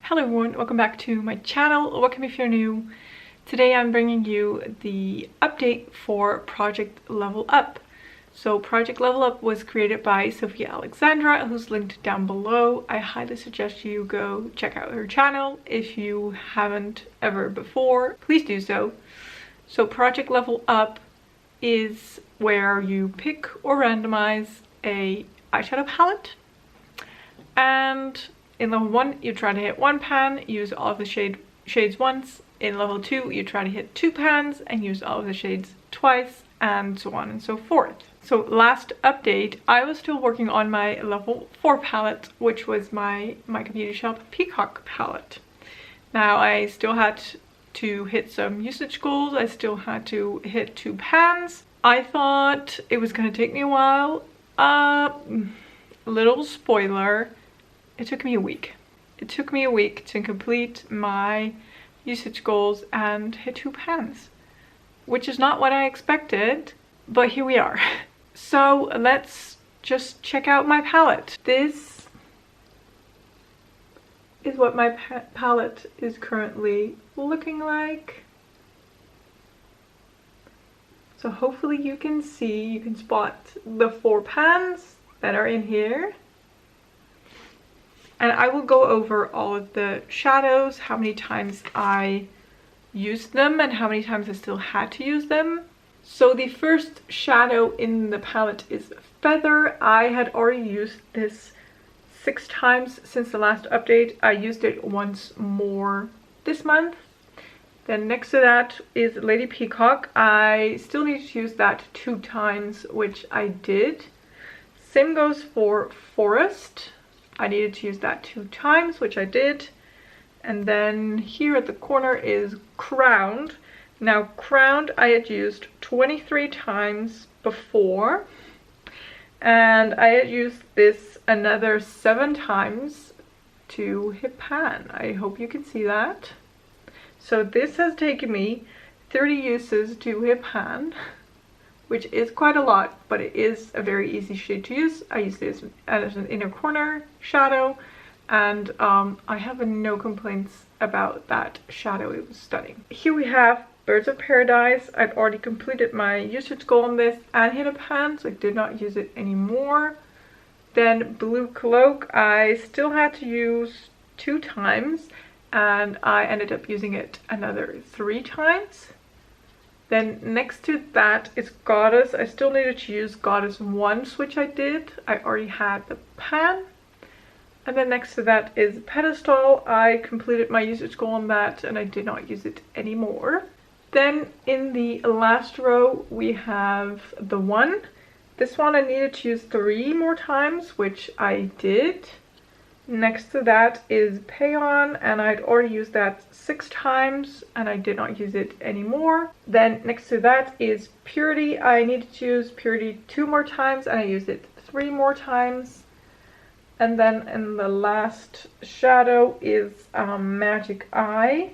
Hello everyone, welcome back to my channel. Welcome if you're new. Today I'm bringing you the update for Project Level Up. So Project Level Up was created by Sophia Alexandra, who's linked down below. I highly suggest you go check out her channel. If you haven't ever before, please do so. So Project Level Up is where you pick or randomize a eyeshadow palette, and in level 1, you try to hit 1 pan, use all of the shades once. In level 2, you try to hit 2 pans and use all of the shades twice, and so on and so forth. So last update, I was still working on my level 4 palette, which was my Beauty Shop Peacock palette. Now I still had to hit some usage goals. I still had to hit 2 pans. I thought it was going to take me a while. Little spoiler. It took me a week. It took me a week to complete my usage goals and hit 2 pans, which is not what I expected, but here we are. So let's just check out my palette. This is what my palette is currently looking like. So hopefully you can see, you can spot the 4 pans that are in here. And I will go over all of the shadows, how many times I used them and how many times I still had to use them. So the first shadow in the palette is Feather. I had already used this 6 times since the last update. I used it once more this month. Then next to that is Lady Peacock. I still need to use that 2 times, which I did. Same goes for Forest. I needed to use that 2 times, which I did. And then here at the corner is Crowned. Now Crowned I had used 23 times before. And I had used this another 7 times to hit pan. I hope you can see that. So this has taken me 30 uses to hit pan, which is quite a lot, but it is a very easy shade to use. I use this as an inner corner shadow, and I have no complaints about that shadow. It was stunning. Here we have Birds of Paradise. I've already completed my usage goal on this and hit a pan, so I did not use it anymore. Then Blue Cloak, I still had to use 2 times, and I ended up using it another 3 times. Then next to that is Goddess. I still needed to use Goddess once, which I did. I already had the pan. And then next to that is Pedestal. I completed my usage goal on that and I did not use it anymore. Then in the last row we have the One. This one I needed to use 3 more times, which I did. Next to that is Payon, and I'd already used that 6 times and I did not use it anymore. Then next to that is Purity. I needed to use Purity 2 more times and I used it 3 more times. And then in the last shadow is Magic Eye.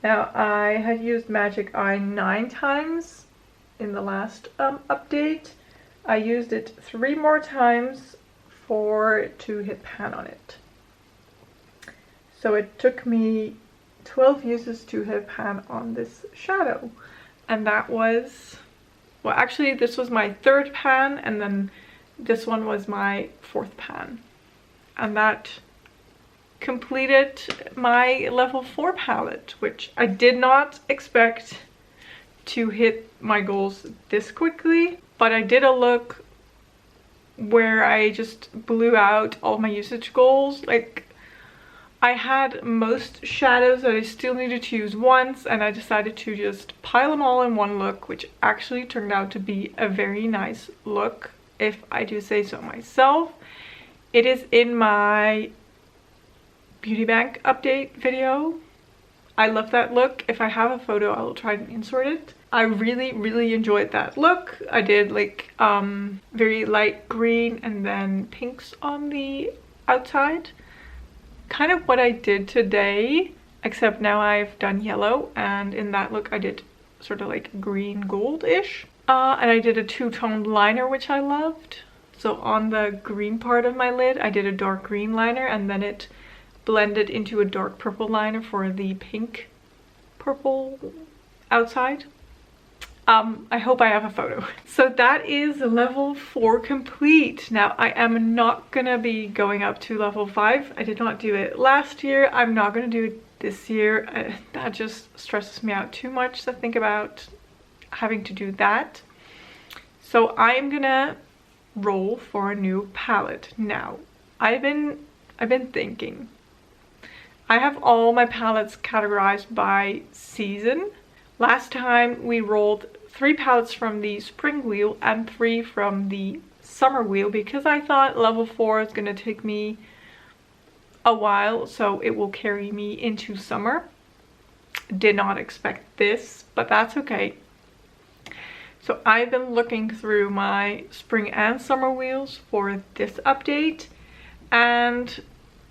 Now I had used Magic Eye 9 times in the last update. I used it 3 more times to hit pan on it. So it took me 12 uses to hit pan on this shadow. And that was, well actually this was my 3rd pan, and then this one was my 4th pan. And that completed my level 4 palette, which I did not expect to hit my goals this quickly. But I did a look where I just blew out all my usage goals. Like, I had most shadows that I still needed to use once, and I decided to just pile them all in one look, which actually turned out to be a very nice look, if I do say so myself. It is in my Beauty Bank update video. I love that look. If I have a photo, I will try and insert it. I really enjoyed that look. I did like very light green and then pinks on the outside. Kind of what I did today, except now I've done yellow, and in that look I did sort of like green gold-ish. And I did a 2-toned liner, which I loved. So on the green part of my lid I did a dark green liner, and then it blended into a dark purple liner for the pink purple outside. I hope I have a photo. So that is level 4 complete. Now I am not gonna be going up to level 5. I did not do it last year. I'm not gonna do it this year. That just stresses me out too much to think about having to do that. So I am gonna roll for a new palette. Now I've been thinking. I have all my palettes categorized by season. Last time we rolled 3 palettes from the spring wheel and 3 from the summer wheel because I thought level 4 is going to take me a while, so it will carry me into summer. Did not expect this, but that's okay. So I've been looking through my spring and summer wheels for this update, and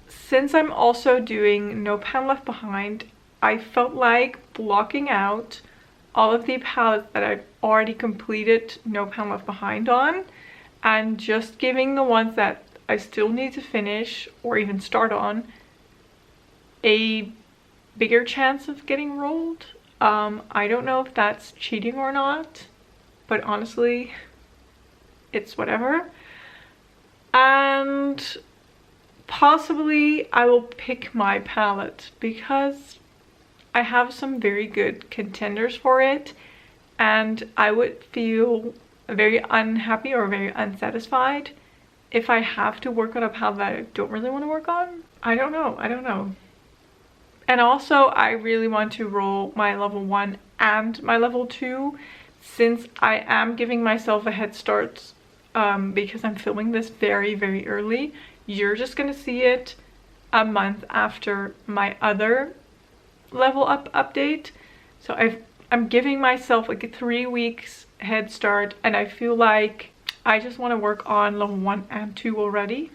since I'm also doing No Pan Left Behind, I felt like blocking out all of the palettes that I've already completed No Pan Left Behind on and just giving the ones that I still need to finish or even start on a bigger chance of getting rolled. I don't know if that's cheating or not, but honestly, it's whatever. And possibly I will pick my palette because I have some very good contenders for it, and I would feel very unhappy or very unsatisfied if I have to work on a palette that I don't really want to work on. I don't know. And also I really want to roll my level 1 and my level 2 since I am giving myself a head start because I'm filming this very, very early. You're just gonna see it a month after my other level up update. So I'm giving myself like a 3 weeks head start, and I feel like I just want to work on level 1 and 2 already.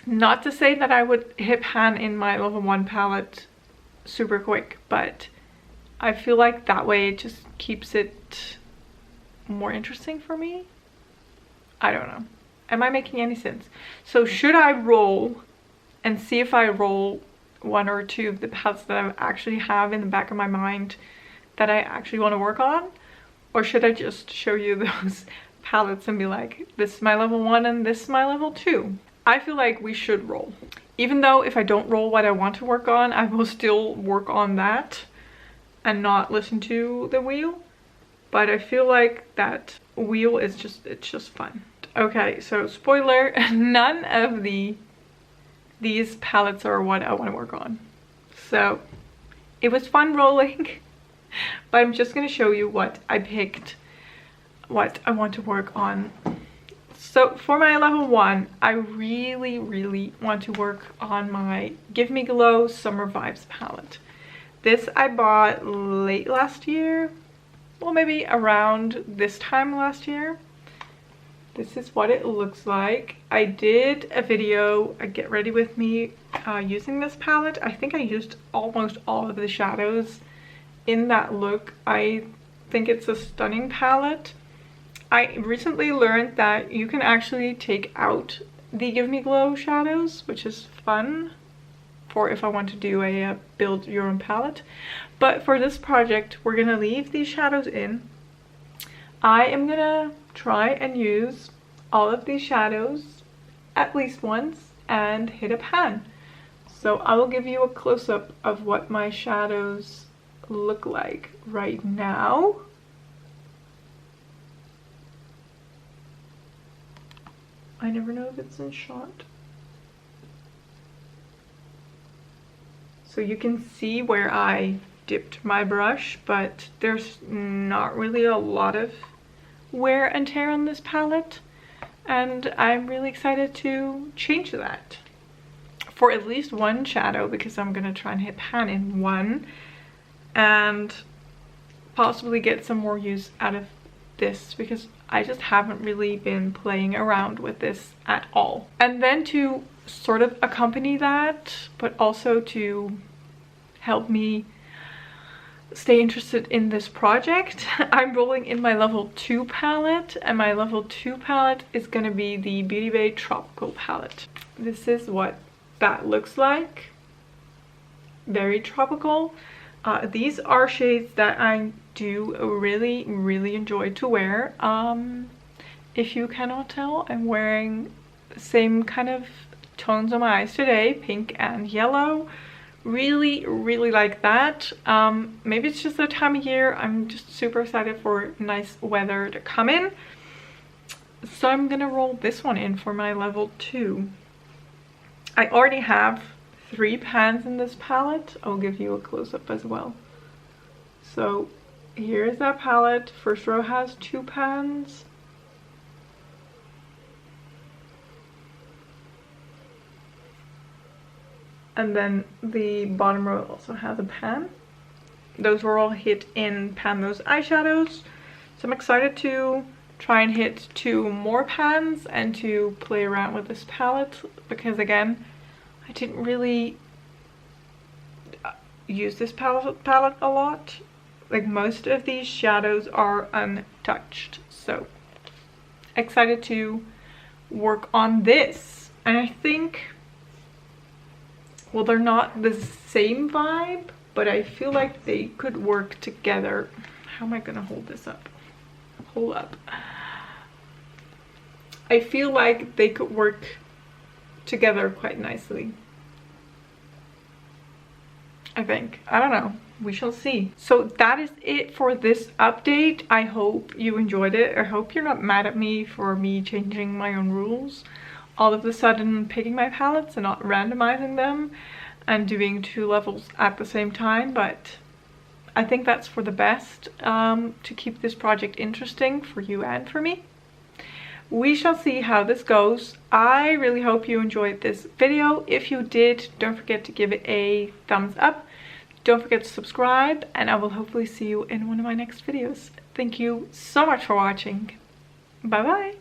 Not to say that I would hit pan in my level 1 palette super quick, but I feel like that way it just keeps it more interesting for me. I don't know. Am I making any sense? So should I roll and see if I roll 1 or 2 of the palettes that I actually have in the back of my mind that I actually want to work on? Or should I just show you those palettes and be like, this is my level 1 and this is my level 2? I feel like we should roll. Even though if I don't roll what I want to work on, I will still work on that and not listen to the wheel. But I feel like that wheel is it's just fun. Okay, so spoiler, none of these palettes are what I want to work on. So it was fun rolling, but I'm just going to show you what I picked, what I want to work on. So for my level 1, I really want to work on my Give Me Glow Summer Vibes palette. This I bought late last year, well maybe around this time last year. This is what it looks like. I did a video, a get ready with me, using this palette. I think I used almost all of the shadows in that look. I think it's a stunning palette. I recently learned that you can actually take out the Give Me Glow shadows, which is fun for if I want to do a build your own palette. But for this project, we're gonna leave these shadows in. I am gonna try and use all of these shadows at least once and hit a pan. So I will give you a close-up of what my shadows look like right now. I never know if it's in shot. So you can see where I dipped my brush, but there's not really a lot of wear and tear on this palette, and I'm really excited to change that for at least one shadow, because I'm gonna try and hit pan in one and possibly get some more use out of this, because I just haven't really been playing around with this at all. And then to sort of accompany that, but also to help me stay interested in this project, I'm rolling in my level 2 palette, and my level 2 palette is gonna be the Beauty Bay Tropical palette. This is what that looks like. very tropical. These are shades that I do really enjoy to wear. If you cannot tell, I'm wearing the same kind of tones on my eyes today, pink and yellow. Really like that. Maybe it's just the time of year. I'm just super excited for nice weather to come in. So I'm gonna roll this one in for my level 2. I already have 3 pans in this palette. I'll give you a close-up as well. So here's that palette. First row has 2 pans. And then the bottom row also has a pan. Those were all hit in Pan Those eyeshadows. So I'm excited to try and hit 2 more pans and to play around with this palette, because again, I didn't really use this palette a lot. Like, most of these shadows are untouched. So excited to work on this. And I think, well, they're not the same vibe, but I feel like they could work together. How am I gonna hold this up? Hold up. I feel like they could work together quite nicely. I think. I don't know. We shall see. So that is it for this update. I hope you enjoyed it. I hope you're not mad at me for me changing my own rules. All of a sudden picking my palettes and not randomizing them and doing 2 levels at the same time, but I think that's for the best, to keep this project interesting for you and for me. We shall see how this goes. I really hope you enjoyed this video. If you did, don't forget to give it a thumbs up. Don't forget to subscribe, and I will hopefully see you in one of my next videos. Thank you so much for watching. Bye bye.